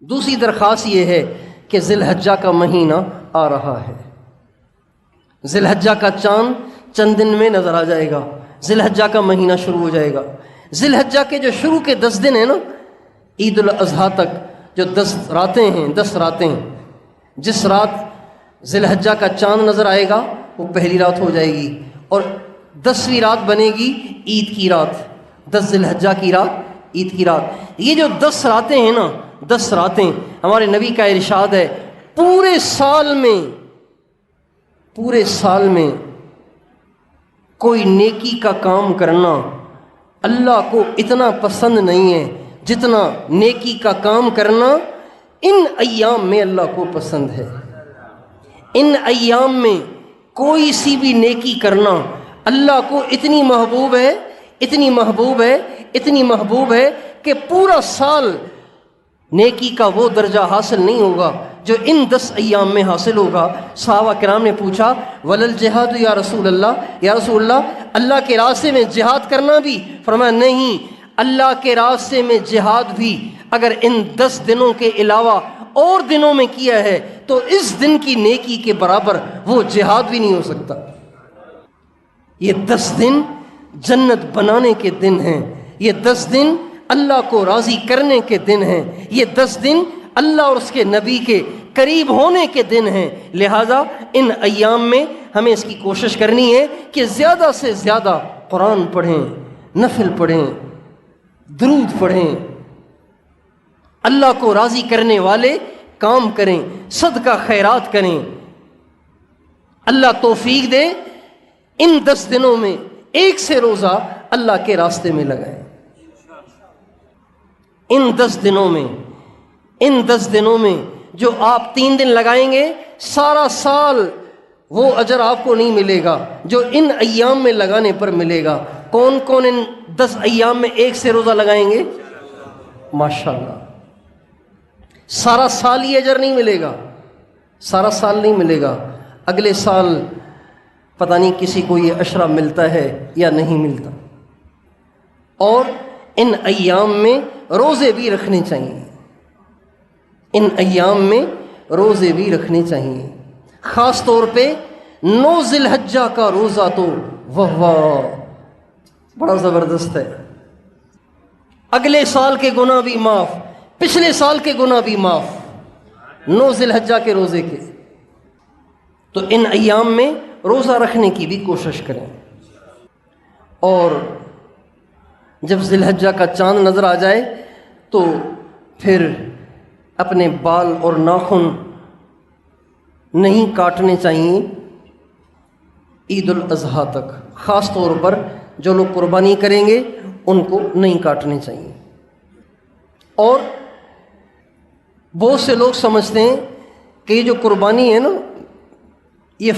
دوسری درخواست یہ ہے کہ ذی الحجہ کا مہینہ آ رہا ہے، ذی الحجہ کا چاند چند دن میں نظر آ جائے گا، ذی الحجہ کا مہینہ شروع ہو جائے گا۔ ذی الحجہ کے جو شروع کے 10 دن ہیں نا، عید الاضحیٰ تک جو 10 راتیں ہیں، 10 راتیں، جس رات ذی الحجہ کا چاند نظر آئے گا وہ پہلی رات ہو جائے گی، اور 10ویں رات بنے گی عید کی رات، 10 ذی الحجہ کی رات، عید کی رات۔ یہ جو 10 راتیں ہیں نا، 10 راتیں، ہمارے نبی کا ارشاد ہے پورے سال میں کوئی نیکی کا کام کرنا اللہ کو اتنا پسند نہیں ہے جتنا نیکی کا کام کرنا ان ایام میں اللہ کو پسند ہے۔ ان ایام میں کوئی سی بھی نیکی کرنا اللہ کو اتنی محبوب ہے، اتنی محبوب ہے، اتنی محبوب ہے کہ پورا سال نیکی کا وہ درجہ حاصل نہیں ہوگا جو ان 10 ایام میں حاصل ہوگا۔ صحابہ کرام نے پوچھا ولل جہاد یا رسول اللہ، یا رسول اللہ اللہ کے راستے میں جہاد کرنا بھی؟ فرمایا نہیں، اللہ کے راستے میں جہاد بھی اگر ان 10 دنوں کے علاوہ اور دنوں میں کیا ہے تو اس دن کی نیکی کے برابر وہ جہاد بھی نہیں ہو سکتا۔ یہ 10 دن جنت بنانے کے دن ہیں، یہ 10 دن اللہ کو راضی کرنے کے دن ہیں، یہ 10 دن اللہ اور اس کے نبی کے قریب ہونے کے دن ہیں۔ لہٰذا ان ایام میں ہمیں اس کی کوشش کرنی ہے کہ زیادہ سے زیادہ قرآن پڑھیں، نفل پڑھیں، درود پڑھیں، اللہ کو راضی کرنے والے کام کریں، صدقہ خیرات کریں۔ اللہ توفیق دے ان 10 دنوں میں ایک سے روزہ اللہ کے راستے میں لگائیں۔ ان 10 دنوں میں جو آپ 3 دن لگائیں گے سارا سال وہ اجر آپ کو نہیں ملے گا جو ان ایام میں لگانے پر ملے گا۔ کون کون ان 10 ایام میں ایک سے روزہ لگائیں گے؟ ماشاءاللہ، سارا سال یہ اجر نہیں ملے گا، سارا سال نہیں ملے گا، اگلے سال پتہ نہیں کسی کو یہ عشرہ ملتا ہے یا نہیں ملتا۔ اور ان ایام میں روزے بھی رکھنے چاہیے، ان ایام میں روزے بھی رکھنے چاہیے، خاص طور پہ 9 ذی الحجہ کا روزہ تو واہ بڑا زبردست ہے، اگلے سال کے گناہ بھی معاف، پچھلے سال کے گناہ بھی معاف 9 ذی الحجہ کے روزے کے۔ تو ان ایام میں روزہ رکھنے کی بھی کوشش کریں، اور جب ذی الحجہ کا چاند نظر آ جائے تو پھر اپنے بال اور ناخن نہیں کاٹنے چاہیے عید الاضحیٰ تک، خاص طور پر جو لوگ قربانی کریں گے ان کو نہیں کاٹنے چاہیے۔ اور بہت سے لوگ سمجھتے ہیں کہ یہ جو قربانی ہے نا یہ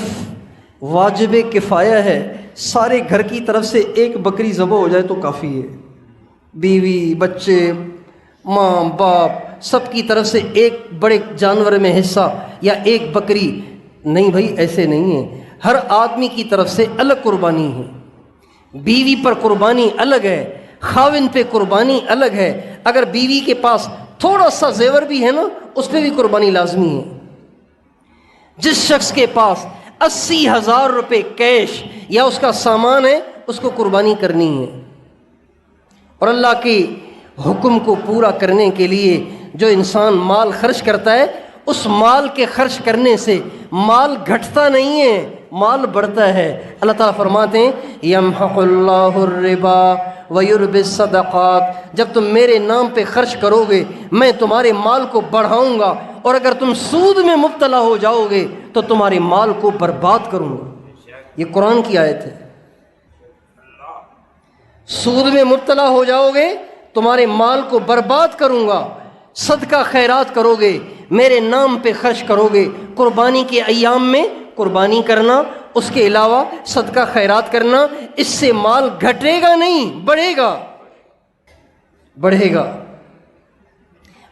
واجب کفایہ ہے، سارے گھر کی طرف سے ایک بکری ذبح ہو جائے تو کافی ہے، بیوی بچے ماں باپ سب کی طرف سے ایک بڑے جانور میں حصہ یا ایک بکری، نہیں بھائی ایسے نہیں ہے، ہر آدمی کی طرف سے الگ قربانی ہے، بیوی پر قربانی الگ ہے، خاوند پہ قربانی الگ ہے، اگر بیوی کے پاس تھوڑا سا زیور بھی ہے نا اس پہ بھی قربانی لازمی ہے۔ جس شخص کے پاس 80,000 روپے کیش یا اس کا سامان ہے اس کو قربانی کرنی ہے، اور اللہ کے حکم کو پورا کرنے کے لیے جو انسان مال خرچ کرتا ہے اس مال کے خرچ کرنے سے مال گھٹتا نہیں ہے، مال بڑھتا ہے۔ اللہ تعالیٰ فرماتے ہیں یمحق اللہ الربا ویربی الصدقات، جب تم میرے نام پہ خرچ کرو گے میں تمہارے مال کو بڑھاؤں گا، اور اگر تم سود میں مبتلا ہو جاؤ گے تو تمہارے مال کو برباد کروں گا۔ یہ قرآن کی آیت ہے، سود میں مبتلا ہو جاؤ گے تمہارے مال کو برباد کروں گا، صدقہ خیرات کرو گے، میرے نام پہ خرچ کرو گے، قربانی کے ایام میں قربانی کرنا، اس کے علاوہ صدقہ خیرات کرنا، اس سے مال گھٹے گا نہیں بڑھے گا، بڑھے گا۔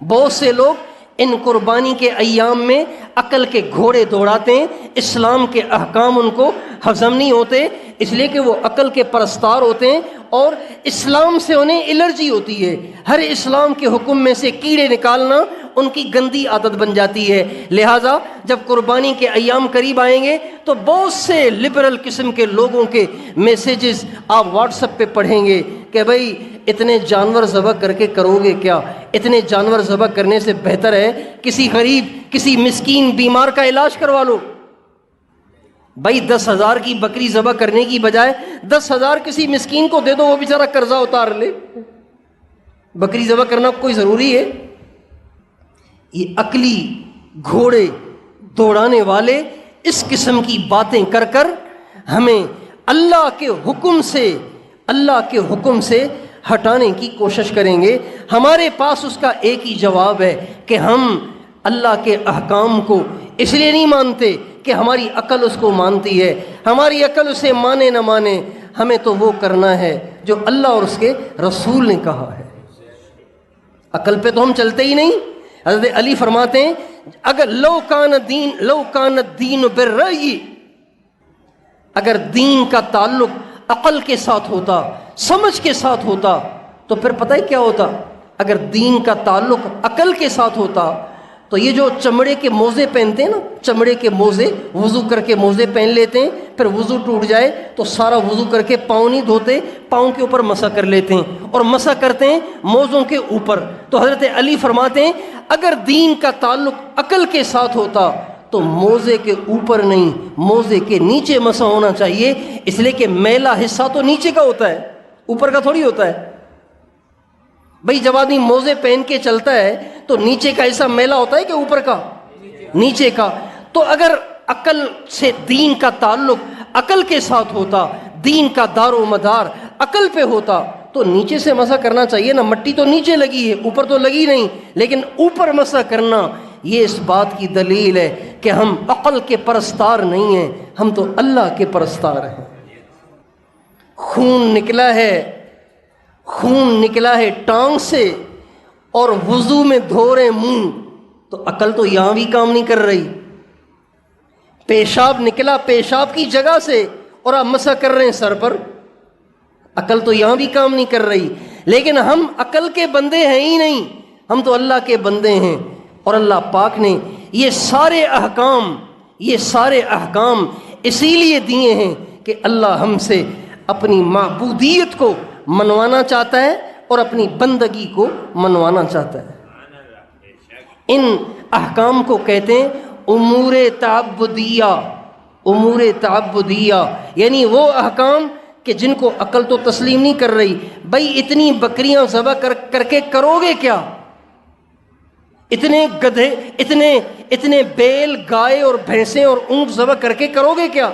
بہت سے لوگ ان قربانی کے ایام میں عقل کے گھوڑے دوڑاتے ہیں، اسلام کے احکام ان کو ہضم نہیں ہوتے، اس لیے کہ وہ عقل کے پرستار ہوتے ہیں، اور اسلام سے انہیں الرجی ہوتی ہے. ہر اسلام کے حکم میں سے کیڑے نکالنا ان کی گندی عادت بن جاتی ہے. لہٰذا جب قربانی کے ایام قریب آئیں گے تو بہت سے لبرل قسم کے لوگوں کے میسیجز آپ واٹس ایپ پہ پڑھیں گے کہ بھائی اتنے جانور ذبح کر کے کرو گے کیا؟ اتنے جانور ذبح کرنے سے بہتر ہے کسی غریب کسی مسکین بیمار کا علاج کروا لو. بھائی 10,000 کی بکری ذبح کرنے کی بجائے 10,000 کسی مسکین کو دے دو، وہ بیچارہ قرضہ اتار لے. بکری ذبح کرنا کوئی ضروری ہے؟ یہ عقلی گھوڑے دوڑانے والے اس قسم کی باتیں کر کر ہمیں اللہ کے حکم سے ہٹانے کی کوشش کریں گے. ہمارے پاس اس کا ایک ہی جواب ہے کہ ہم اللہ کے احکام کو اس لیے نہیں مانتے کہ ہماری عقل اس کو مانتی ہے. ہماری عقل اسے مانے نہ مانے، ہمیں تو وہ کرنا ہے جو اللہ اور اس کے رسول نے کہا ہے. عقل پہ تو ہم چلتے ہی نہیں. حضرت علی فرماتے ہیں اگر لو کان الدین بالرأی، اگر دین کا تعلق عقل کے ساتھ ہوتا، سمجھ کے ساتھ ہوتا، تو پھر پتہ ہے کیا ہوتا؟ اگر دین کا تعلق عقل کے ساتھ ہوتا تو یہ جو چمڑے کے موزے پہنتے ہیں نا، چمڑے کے موزے، وضو کر کے موزے پہن لیتے ہیں، پھر وضو ٹوٹ جائے تو سارا وضو کر کے پاؤں نہیں دھوتے، پاؤں کے اوپر مسح کر لیتے ہیں اور مسح کرتے ہیں موزوں کے اوپر. تو حضرت علی فرماتے ہیں اگر دین کا تعلق عقل کے ساتھ ہوتا تو موزے کے اوپر نہیں، موزے کے نیچے مسح ہونا چاہیے، اس لیے کہ میلا حصہ تو نیچے کا ہوتا ہے، اوپر کا تھوڑی ہوتا ہے. بھئی جب آدمی موزے پہن کے چلتا ہے تو نیچے کا حصہ میلا ہوتا ہے کہ اوپر کا؟ نیچے کا. تو اگر عقل سے دین کا تعلق عقل کے ساتھ ہوتا، دین کا دار و مدار عقل پہ ہوتا تو نیچے سے مسح کرنا چاہیے نا. مٹی تو نیچے لگی ہے، اوپر تو لگی نہیں، لیکن اوپر مسح کرنا یہ اس بات کی دلیل ہے کہ ہم عقل کے پرستار نہیں ہیں، ہم تو اللہ کے پرستار ہیں. خون نکلا ہے ٹانگ سے اور وضو میں دھو رہے منہ، تو عقل تو یہاں بھی کام نہیں کر رہی. پیشاب نکلا پیشاب کی جگہ سے اور آپ مسح کر رہے ہیں سر پر، عقل تو یہاں بھی کام نہیں کر رہی. لیکن ہم عقل کے بندے ہیں ہی نہیں، ہم تو اللہ کے بندے ہیں. اور اللہ پاک نے یہ سارے احکام اسی لیے دیے ہیں کہ اللہ ہم سے اپنی معبودیت کو منوانا چاہتا ہے اور اپنی بندگی کو منوانا چاہتا ہے. ان احکام کو کہتے ہیں امور تعبدیہ، یعنی وہ احکام کہ جن کو عقل تو تسلیم نہیں کر رہی. بھائی اتنی بکریاں ذبح کر کے کرو گے کیا؟ اتنے گدھے، اتنے بیل، گائے اور بھینسیں اور اونٹ ذبح کر کے کرو گے کیا؟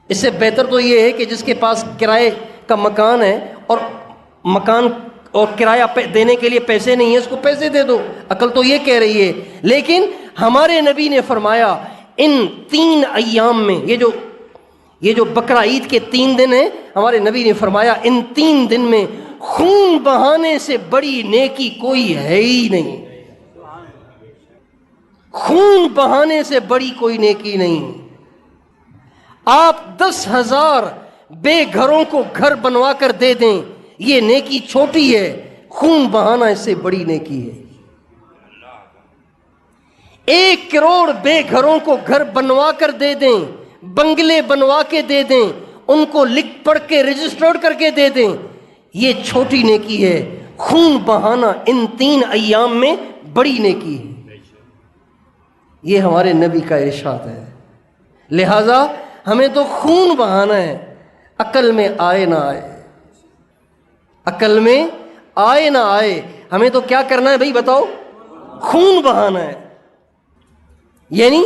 اس سے بہتر تو یہ ہے کہ جس کے پاس کرائے کا مکان ہے اور کرایہ دینے کے لیے پیسے نہیں ہیں، اس کو پیسے دے دو. عقل تو یہ کہہ رہی ہے. لیکن ہمارے نبی نے فرمایا ان 3 ایام میں، یہ جو بقرہ عید کے 3 دن ہیں، ہمارے نبی نے فرمایا ان 3 دن میں خون بہانے سے بڑی نیکی کوئی ہے ہی نہیں. خون بہانے سے بڑی کوئی نیکی نہیں. آپ 10,000 بے گھروں کو گھر بنوا کر دے دیں، یہ نیکی چھوٹی ہے. خون بہانا اس سے بڑی نیکی ہے. 1 کروڑ بے گھروں کو گھر بنوا کر دے دیں، بنگلے بنوا کے دے دیں، ان کو لکھ پڑھ کے رجسٹرڈ کر کے دے دیں، یہ چھوٹی نیکی ہے. خون بہانا ان 3 ایام میں بڑی نیکی ہے. یہ ہمارے نبی کا ارشاد ہے. لہذا ہمیں تو خون بہانا ہے. عقل میں آئے نہ آئے، عقل میں آئے نہ آئے، ہمیں تو کیا کرنا ہے بھائی بتاؤ؟ خون بہانا ہے. یعنی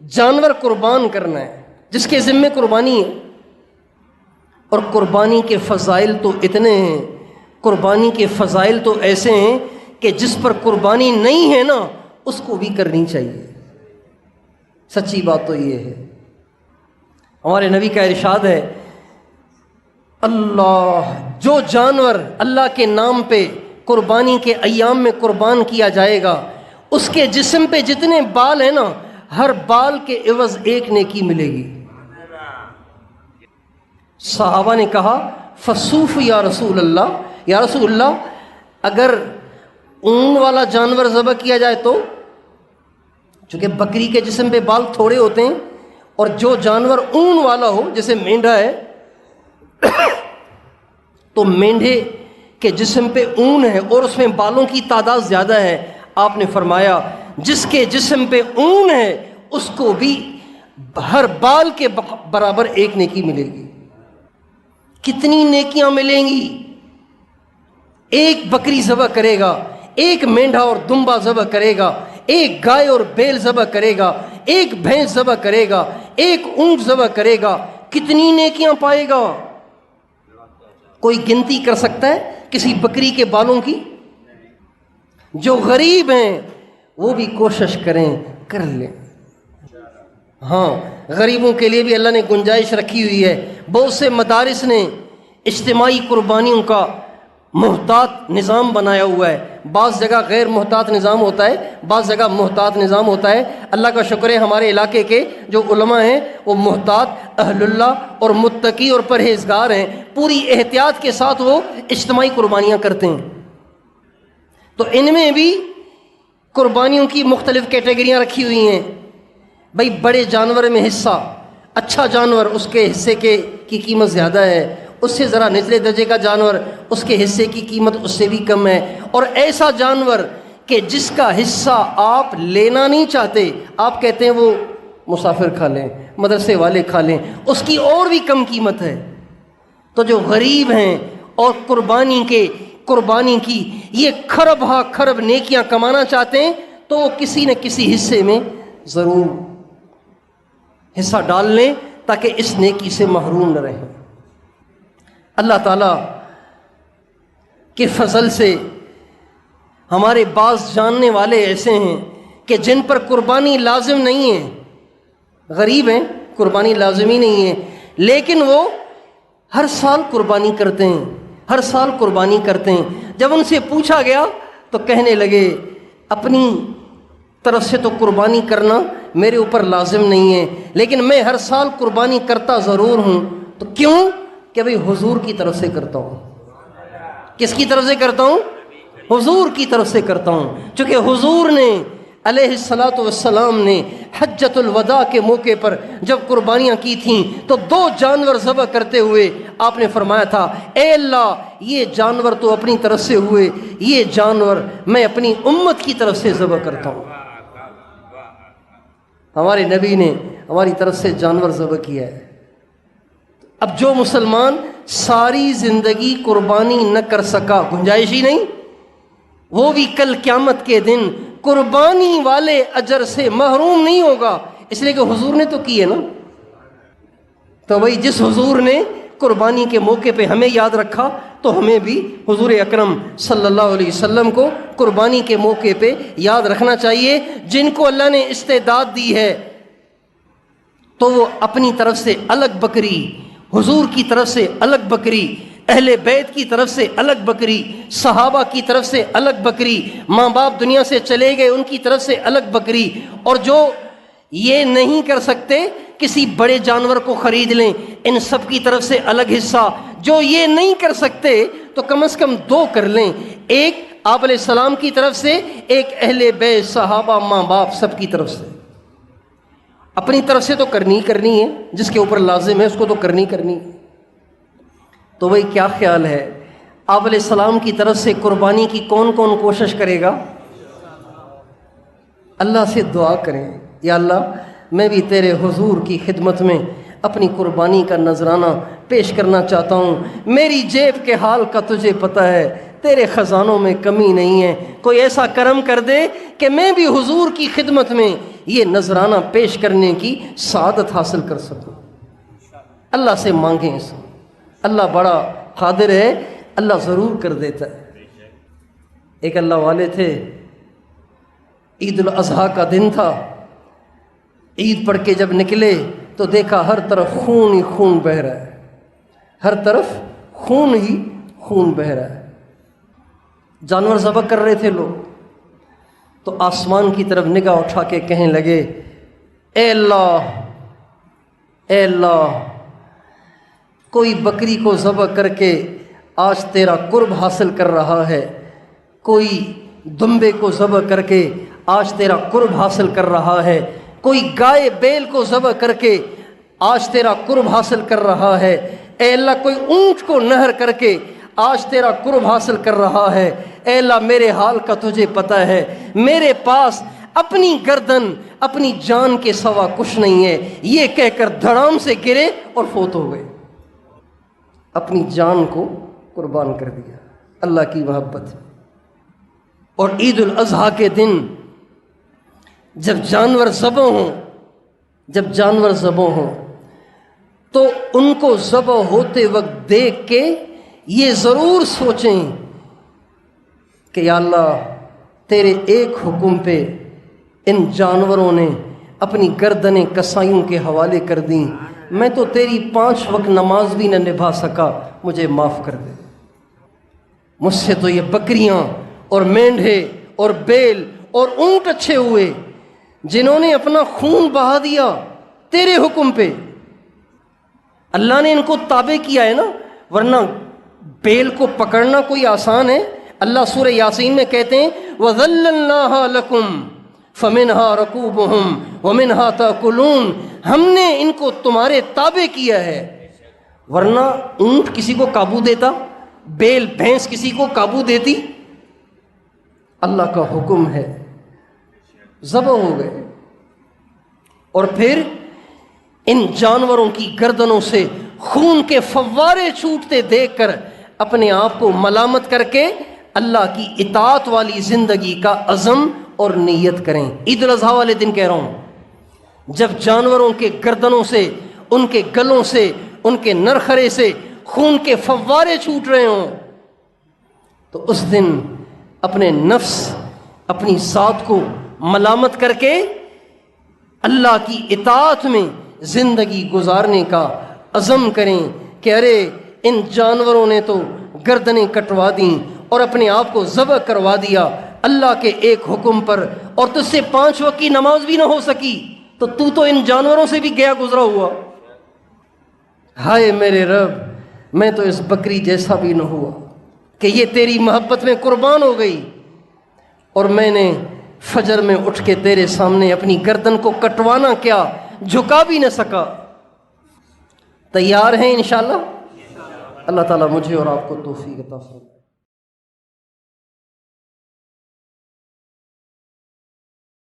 جانور قربان کرنا ہے جس کے ذمہ قربانی ہے. اور قربانی کے فضائل تو اتنے ہیں، قربانی کے فضائل تو ایسے ہیں کہ جس پر قربانی نہیں ہے نا اس کو بھی کرنی چاہیے. سچی بات تو یہ ہے. ہمارے نبی کا ارشاد ہے اللہ، جو جانور اللہ کے نام پہ قربانی کے ایام میں قربان کیا جائے گا، اس کے جسم پہ جتنے بال ہیں نا، ہر بال کے عوض 1 نیکی ملے گی. صحابہ نے کہا فصوف یا رسول اللہ، یا رسول اللہ اگر اون والا جانور ذبح کیا جائے تو؟ چونکہ بکری کے جسم پہ بال تھوڑے ہوتے ہیں، اور جو جانور اون والا ہو جیسے مینڈھا ہے تو مینڈھے کے جسم پہ اون ہے اور اس میں بالوں کی تعداد زیادہ ہے، آپ نے فرمایا جس کے جسم پہ اون ہے اس کو بھی ہر بال کے برابر ایک نیکی ملے گی۔ کتنی نیکیاں ملیں گی؟ ایک بکری ذبح کرے گا، ایک مینڈھا اور دمبا ذبح کرے گا، ایک گائے اور بیل ذبح کرے گا، ایک بھینس ذبح کرے گا، ایک اونٹ ذبح کرے گا، کتنی نیکیاں پائے گا؟ کوئی گنتی کر سکتا ہے کسی بکری کے بالوں کی؟ جو غریب ہیں وہ بھی کوشش کریں، کر لیں۔ ہاں، غریبوں کے لیے بھی اللہ نے گنجائش رکھی ہوئی ہے۔ بہت سے مدارس نے اجتماعی قربانیوں کا محتاط نظام بنایا ہوا ہے، بعض جگہ غیر محتاط نظام ہوتا ہے، بعض جگہ محتاط نظام ہوتا ہے۔ اللہ کا شکر ہے ہمارے علاقے کے جو علماء ہیں وہ محتاط، اہل اللہ اور متقی اور پرہیزگار ہیں، پوری احتیاط کے ساتھ وہ اجتماعی قربانیاں کرتے ہیں۔ تو ان میں بھی قربانیوں کی مختلف کیٹیگریاں رکھی ہوئی ہیں۔ بھائی بڑے جانور میں حصہ، اچھا جانور اس کے حصے کی قیمت زیادہ ہے، اس سے ذرا نچلے درجے کا جانور اس کے حصے کی قیمت اس سے بھی کم ہے، اور ایسا جانور کہ جس کا حصہ آپ لینا نہیں چاہتے، آپ کہتے ہیں وہ مسافر کھا لیں، مدرسے والے کھا لیں، اس کی اور بھی کم قیمت ہے۔ تو جو غریب ہیں اور قربانی کی یہ کھرب ہا کھرب نیکیاں کمانا چاہتے ہیں تو وہ کسی نہ کسی حصے میں ضرور حصہ ڈال لیں تاکہ اس نیکی سے محروم نہ رہیں۔ اللہ تعالیٰ کے فضل سے ہمارے بعض جاننے والے ایسے ہیں کہ جن پر قربانی لازم نہیں ہے، غریب ہیں، قربانی لازمی نہیں ہے، لیکن وہ ہر سال قربانی کرتے ہیں، ہر سال قربانی کرتے ہیں۔ جب ان سے پوچھا گیا تو کہنے لگے اپنی طرف سے تو قربانی کرنا میرے اوپر لازم نہیں ہے، لیکن میں ہر سال قربانی کرتا ضرور ہوں۔ تو کیوں؟ کہ بھئی حضور کی طرف سے کرتا ہوں۔ کس کی طرف سے کرتا ہوں؟ حضور کی طرف سے کرتا ہوں، چونکہ حضور نے علیہ الصلاۃ والسلام نے حجۃ الوداع کے موقع پر جب قربانیاں کی تھیں تو 2 جانور ذبح کرتے ہوئے آپ نے فرمایا تھا اے اللہ یہ جانور تو اپنی طرف سے ہوئے، یہ جانور میں اپنی امت کی طرف سے ذبح کرتا ہوں۔ ہمارے نبی نے ہماری طرف سے جانور ذبح کیا ہے۔ اب جو مسلمان ساری زندگی قربانی نہ کر سکا، گنجائش ہی نہیں، وہ بھی کل قیامت کے دن قربانی والے اجر سے محروم نہیں ہوگا، اس لیے کہ حضور نے تو کی ہے نا۔ تو بھائی جس حضور نے قربانی کے موقع پہ ہمیں یاد رکھا تو ہمیں بھی حضور اکرم صلی اللہ علیہ وسلم کو قربانی کے موقع پہ یاد رکھنا چاہیے۔ جن کو اللہ نے استعداد دی ہے تو وہ اپنی طرف سے الگ بکری، حضور کی طرف سے الگ بکری، اہل بیت کی طرف سے الگ بکری، صحابہ کی طرف سے الگ بکری، ماں باپ دنیا سے چلے گئے ان کی طرف سے الگ بکری، اور جو یہ نہیں کر سکتے کسی بڑے جانور کو خرید لیں، ان سب کی طرف سے الگ حصہ۔ جو یہ نہیں کر سکتے تو کم از کم 2 کر لیں، ایک آپ علیہ السلام کی طرف سے، ایک اہل بیت صحابہ ماں باپ سب کی طرف سے۔ اپنی طرف سے تو کرنی ہے، جس کے اوپر لازم ہے اس کو تو کرنی ہے۔ تو بھائی کیا خیال ہے آپ علیہ السلام کی طرف سے قربانی کی کون کون کوشش کرے گا؟ اللہ سے دعا کریں یا اللہ میں بھی تیرے حضور کی خدمت میں اپنی قربانی کا نذرانہ پیش کرنا چاہتا ہوں۔ میری جیب کے حال کا تجھے پتہ ہے، تیرے خزانوں میں کمی نہیں ہے، کوئی ایسا کرم کر دے کہ میں بھی حضور کی خدمت میں یہ نذرانہ پیش کرنے کی سعادت حاصل کر سکوں۔ اللہ سے مانگیں اس کو، اللہ بڑا قادر ہے، اللہ ضرور کر دیتا ہے۔ ایک اللہ والے تھے، عید الاضحیٰ کا دن تھا، عید پڑھ کے جب نکلے تو دیکھا ہر طرف خون ہی خون بہہ رہا ہے، ہر طرف خون ہی خون بہہ رہا ہے۔ جانور ذبح کر رہے تھے لوگ، تو آسمان کی طرف نگاہ اٹھا کے کہنے لگے اے اللہ اے اللہ کوئی بکری کو ذبح کر کے آج تیرا قرب حاصل کر رہا ہے، کوئی دمبے کو ذبح کر کے آج تیرا قرب حاصل کر رہا ہے، کوئی گائے بیل کو ذبح کر کے آج تیرا قرب حاصل کر رہا ہے۔ اے اللہ کوئی اونٹ کو نہر کر کے آج تیرا قرب حاصل کر رہا ہے۔ اے اللہ میرے حال کا تجھے پتہ ہے، میرے پاس اپنی گردن اپنی جان کے سوا کچھ نہیں ہے، یہ کہہ کر دھڑام سے گرے اور فوت ہو گئے، اپنی جان کو قربان کر دیا اللہ کی محبت۔ اور عید الاضحیٰ کے دن جب جانور ذبح ہوں تو ان کو ذبح ہوتے وقت دیکھ کے یہ ضرور سوچیں کہ یا اللہ تیرے ایک حکم پہ ان جانوروں نے اپنی گردنیں کسائیوں کے حوالے کر دیں، میں تو تیری 5 وقت نماز بھی نہ نبھا سکا، مجھے معاف کر دے۔ مجھ سے تو یہ بکریاں اور مینڈھے اور بیل اور اونٹ اچھے ہوئے جنہوں نے اپنا خون بہا دیا تیرے حکم پہ۔ اللہ نے ان کو تابع کیا ہے نا، ورنہ بیل کو پکڑنا کوئی آسان ہے؟ اللہ سورہ یاسین میں کہتے ہیں وَذَلَّلْنَاهَا لَكُمْ فَمِنْهَا رَكُوبُهُمْ وَمِنْهَا تَأْكُلُونَ، ہم نے ان کو تمہارے تابع کیا ہے، ورنہ اونٹ کسی کو قابو دیتا؟ بیل بھینس کسی کو قابو دیتی؟ اللہ کا حکم ہے، ذبح ہو گئے۔ اور پھر ان جانوروں کی گردنوں سے خون کے فوارے چھوٹتے دیکھ کر اپنے آپ کو ملامت کر کے اللہ کی اطاعت والی زندگی کا عزم اور نیت کریں۔ عید الاضحیٰ والے دن کہہ رہا ہوں، جب جانوروں کے گردنوں سے، ان کے گلوں سے، ان کے نرخرے سے خون کے فوارے چھوٹ رہے ہوں تو اس دن اپنے نفس، اپنی ذات کو ملامت کر کے اللہ کی اطاعت میں زندگی گزارنے کا عزم کریں کہ ارے ان جانوروں نے تو گردنیں کٹوا دیں اور اپنے آپ کو ذبح کروا دیا اللہ کے ایک حکم پر، اور تجھ سے 5 وقت کی نماز بھی نہ ہو سکی تو ان جانوروں سے بھی گیا گزرا ہوا۔ ہائے میرے رب، میں تو اس بکری جیسا بھی نہ ہوا کہ یہ تیری محبت میں قربان ہو گئی، اور میں نے فجر میں اٹھ کے تیرے سامنے اپنی گردن کو کٹوانا کیا، جھکا بھی نہ سکا۔ تیار ہیں انشاءاللہ؟ اللہ تعالیٰ مجھے اور آپ کو توفیق عطا فرمائے۔